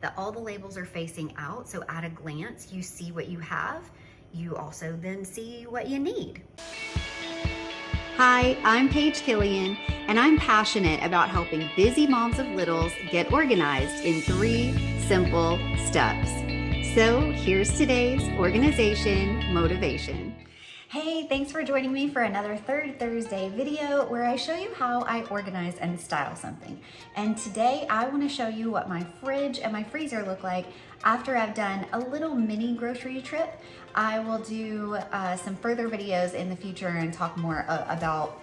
that all the labels are facing out. So at a glance, you see what you have. You also then see what you need. Hi, I'm Paige Killian, and I'm passionate about helping busy moms of littles get organized in 3 simple steps. So here's today's organization motivation. Hey, thanks for joining me for another Third Thursday video where I show you how I organize and style something. And today I want to show you what my fridge and my freezer look like after I've done a little mini grocery trip. I will do some further videos in the future and talk more about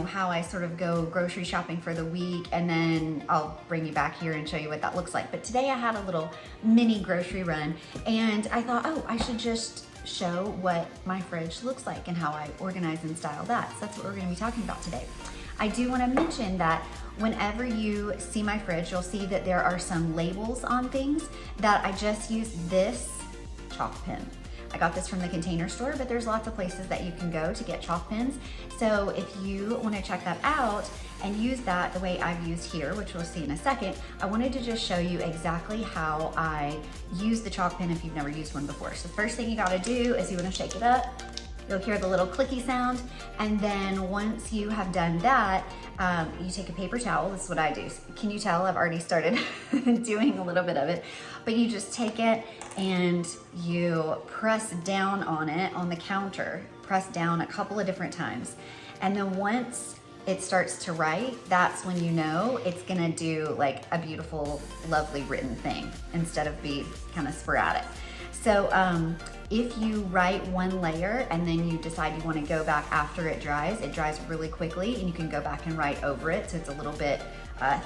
how I sort of go grocery shopping for the week, and then I'll bring you back here and show you what that looks like. But today I had a little mini grocery run and I thought, oh, I should just show what my fridge looks like and how I organize and style that. So that's what we're going to be talking about today. I do want to mention that whenever you see my fridge, you'll see that there are some labels on things that I just use this chalk pen. I got this from the Container Store, but there's lots of places that you can go to get chalk pens. So if you want to check that out and use that the way I've used here, which we'll see in a second, I wanted to just show you exactly how I use the chalk pen if you've never used one before. So the first thing you got to do is you want to shake it up. You'll hear the little clicky sound. And then once you have done that, you take a paper towel. This is what I do. Can you tell I've already started doing a little bit of it? But you just take it and you press down on it on the counter, press down a couple of different times. And then once it starts to write, that's when you know it's gonna do like a beautiful, lovely written thing instead of be kind of sporadic. So if you write one layer and then you decide you want to go back after it dries really quickly and you can go back and write over it, so it's a little bit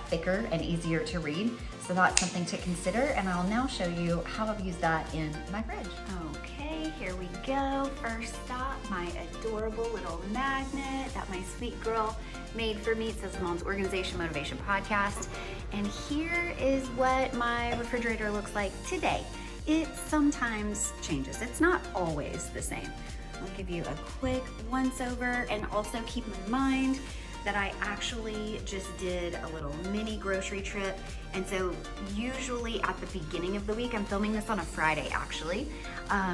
thicker and easier to read. So that's something to consider, and I'll now show you how I've used that in my fridge. Okay, here we go. First stop, my adorable little magnet that my sweet girl made for me. It says Mom's Organization Motivation Podcast. And here is what my refrigerator looks like today. It sometimes changes. It's not always the same. I'll give you a quick once over, and also keep in mind that I actually just did a little mini grocery trip. And so usually at the beginning of the week, I'm filming this on a Friday actually.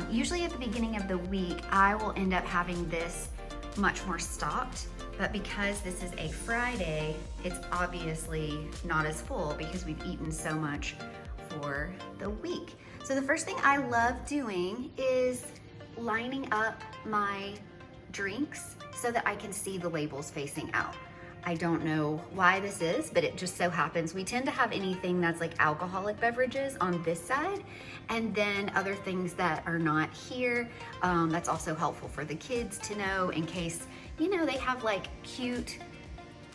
Usually at the beginning of the week, I will end up having this much more stocked. But because this is a Friday, it's obviously not as full because we've eaten so much for the week. So the first thing I love doing is lining up my drinks so that I can see the labels facing out. I don't know why this is, but it just so happens we tend to have anything that's like alcoholic beverages on this side, and then other things that are not here. That's also helpful for the kids to know in case, they have like cute,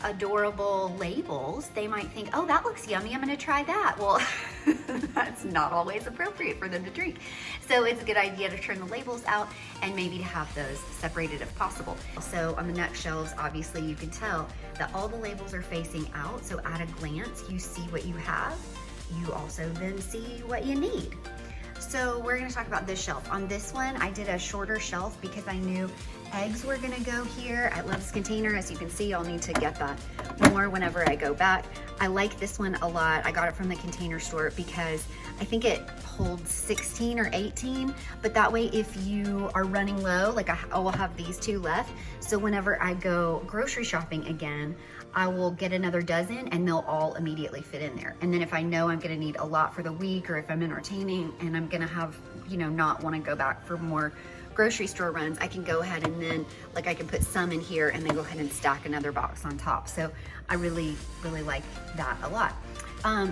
adorable labels. They might think, oh, that looks yummy, I'm gonna try that. Well, that's not always appropriate for them to drink. So it's a good idea to turn the labels out and maybe to have those separated if possible. So on the next shelves, obviously you can tell that all the labels are facing out. So at a glance, you see what you have. You also then see what you need. So we're gonna talk about this shelf. On this one, I did a shorter shelf because I knew eggs were gonna go here. I love this container. As you can see, I'll need to get that more whenever I go back. I like this one a lot. I got it from the Container Store because I think it holds 16 or 18, but that way if you are running low, like I will have these 2 left. So whenever I go grocery shopping again, I will get another dozen and they'll all immediately fit in there. And then if I know I'm gonna need a lot for the week, or if I'm entertaining and I'm gonna have, not wanna go back for more grocery store runs, I can go ahead and then I can put some in here and then go ahead and stack another box on top. So I really, really like that a lot.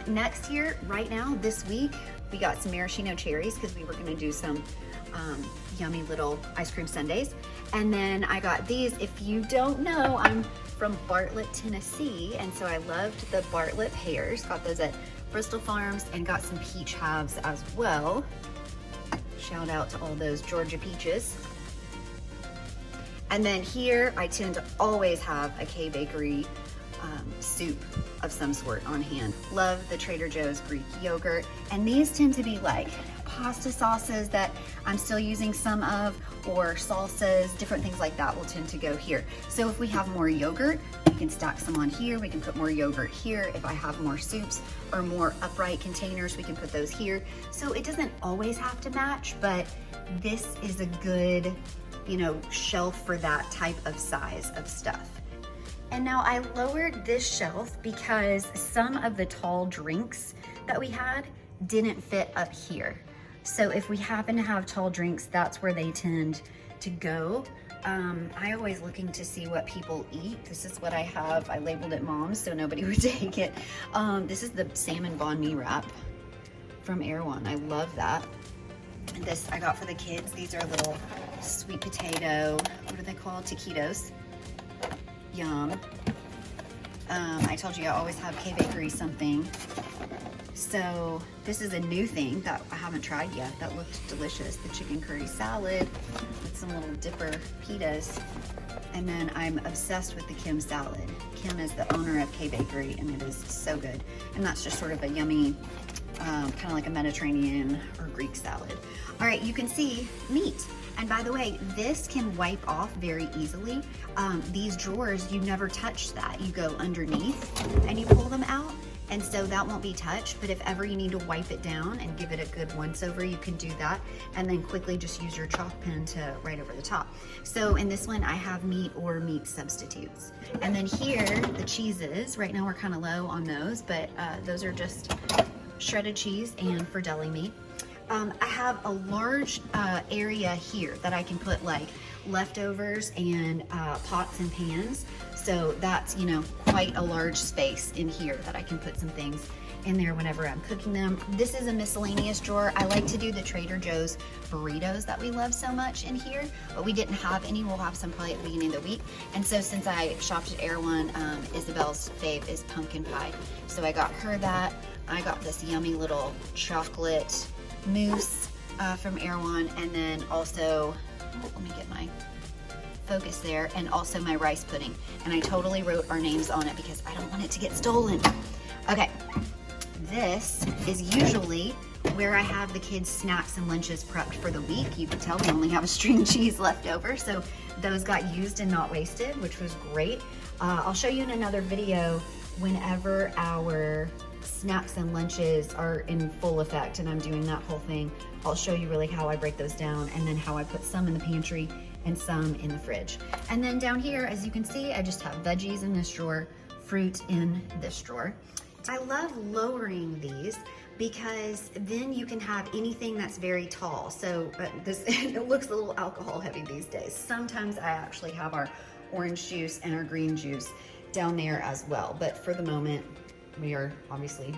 Next here, right now, this week, we got some maraschino cherries because we were gonna do some yummy little ice cream sundaes. And then I got these. If you don't know, I'm from Bartlett, Tennessee, and so I loved the Bartlett pears. Got those at Bristol Farms, and got some peach halves as well. Shout out to all those Georgia peaches. And then here, I tend to always have a K-Bakery soup of some sort on hand. Love the Trader Joe's Greek yogurt. And these tend to be like pasta sauces that I'm still using some of, or salsas, different things like that will tend to go here. So if we have more yogurt, can stack some on here. We can put more yogurt here. If I have more soups or more upright containers, we can put those here. So it doesn't always have to match, but this is a good, you know, shelf for that type of size of stuff. And now I lowered this shelf because some of the tall drinks that we had didn't fit up here. So if we happen to have tall drinks, that's where they tend to go. I always looking to see what people eat. This is what I have. I labeled it Mom's so nobody would take it. This is the salmon banh mi wrap from Erewhon. I love that. This I got for the kids. These are little sweet potato, what are they called? Taquitos. Yum. I told you I always have K-Bakery something. So this is a new thing that I haven't tried yet that looked delicious. The chicken curry salad with some little dipper pitas. And then I'm obsessed with the Kim salad. Kim is the owner of K-Bakery and it is so good. And that's just sort of a yummy, kind of like a Mediterranean or Greek salad. All right, you can see meat. And by the way, this can wipe off very easily. These drawers, you never touch that. You go underneath and you pull them out. And so that won't be touched, but if ever you need to wipe it down and give it a good once over, you can do that. And then quickly just use your chalk pen to write over the top. So in this one, I have meat or meat substitutes. And then here, the cheeses, right now we're kind of low on those, but those are just shredded cheese and for deli meat. I have a large area here that I can put like leftovers and pots and pans. So that's, you know, quite a large space in here that I can put some things in there whenever I'm cooking them. This is a miscellaneous drawer. I like to do the Trader Joe's burritos that we love so much in here, but we didn't have any. We'll have some probably at the beginning of the week. And so since I shopped at Erewhon, Isabel's fave is pumpkin pie. So I got her that. I got this yummy little chocolate mousse from Erewhon, and then also, let me get my focus there, and also my rice pudding. And I totally wrote our names on it because I don't want it to get stolen. Okay, this is usually where I have the kids' snacks and lunches prepped for the week. You can tell we only have a string cheese left over, so those got used and not wasted, which was great. I'll show you in another video whenever our snacks and lunches are in full effect and I'm doing that whole thing. I'll show you really how I break those down and then how I put some in the pantry and some in the fridge. And then down here, as you can see, I just have veggies in this drawer, fruit in this drawer. I love lowering these because then you can have anything that's very tall. So this it looks a little alcohol heavy these days. Sometimes I actually have our orange juice and our green juice down there as well. But for the moment, we are obviously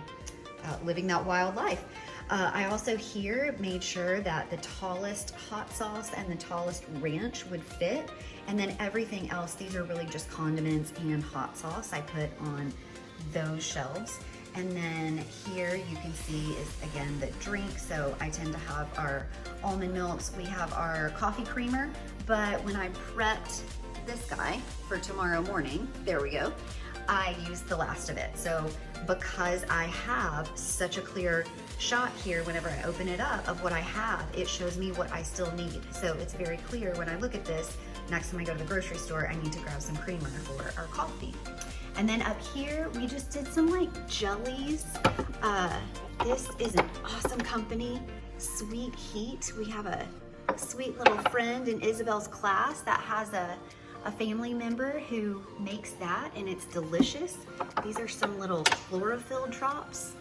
living that wild life. I also here made sure that the tallest hot sauce and the tallest ranch would fit. And then everything else, these are really just condiments and hot sauce I put on those shelves. And then here you can see is again the drink. So I tend to have our almond milks. We have our coffee creamer, but when I prepped this guy for tomorrow morning, there we go, I used the last of it. So because I have such a clear shot here whenever I open it up of what I have, it shows me what I still need. So it's very clear when I look at this, next time I go to the grocery store, I need to grab some creamer for our coffee. And then up here, we just did some like jellies. This is an awesome company, Sweet Heat. We have a sweet little friend in Isabel's class that has a family member who makes that, and it's delicious. These are some little chlorophyll drops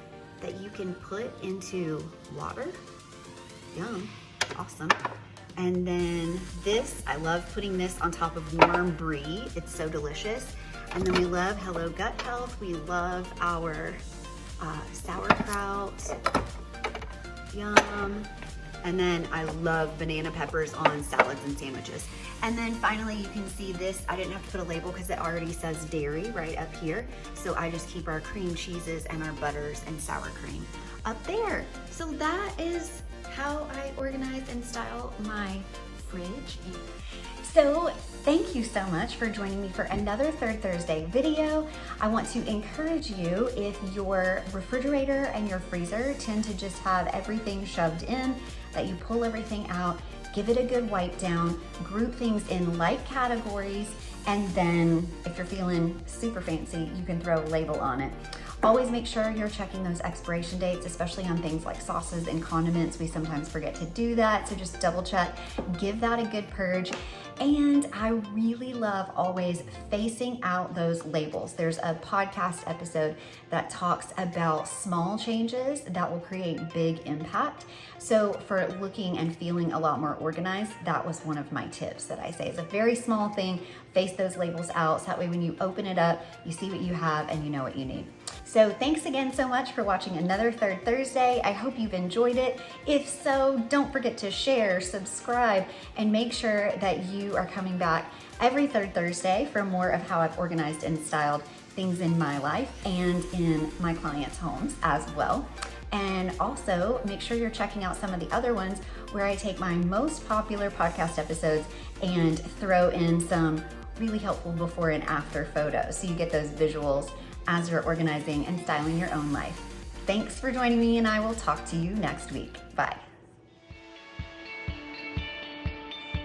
that you can put into water. Yum, awesome. And then this, I love putting this on top of warm brie. It's so delicious. And then we love Hello Gut Health. We love our sauerkraut. Yum. And then I love banana peppers on salads and sandwiches. And then finally you can see this, I didn't have to put a label because it already says dairy right up here. So I just keep our cream cheeses and our butters and sour cream up there. So that is how I organize and style my fridge. So thank you so much for joining me for another Third Thursday video. I want to encourage you, if your refrigerator and your freezer tend to just have everything shoved in, that you pull everything out, give it a good wipe down, group things in like categories, And then if you're feeling super fancy, you can throw a label on it. Always make sure you're checking those expiration dates, especially on things like sauces and condiments. We sometimes forget to do that, so just double check, give that a good purge. And I really love always facing out those labels. There's a podcast episode that talks about small changes that will create big impact. So for looking and feeling a lot more organized, that was one of my tips that I say. It's a very small thing. Face those labels out, so that way when you open it up, you see what you have and you know what you need. So thanks again so much for watching another Third Thursday. I hope you've enjoyed it. If so, don't forget to share, subscribe, and make sure that you are coming back every third Thursday for more of how I've organized and styled things in my life and in my clients' homes as well. And also make sure you're checking out some of the other ones where I take my most popular podcast episodes and throw in some really helpful before and after photos, so you get those visuals as you're organizing and styling your own life. Thanks for joining me, and I will talk to you next week. Bye.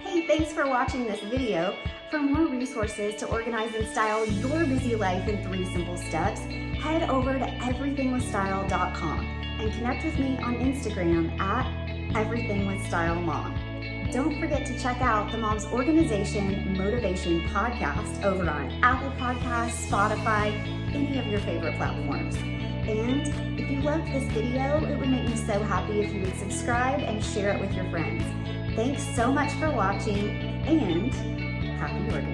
Hey, thanks for watching this video. For more resources to organize and style your busy life in 3 simple steps, head over to everythingwithstyle.com and connect with me on Instagram at everythingwithstylemom. Don't forget to check out the Mom's Organization Motivation podcast over on Apple Podcasts, Spotify, any of your favorite platforms. And if you loved this video, it would make me so happy if you would subscribe and share it with your friends. Thanks so much for watching, and happy organizing.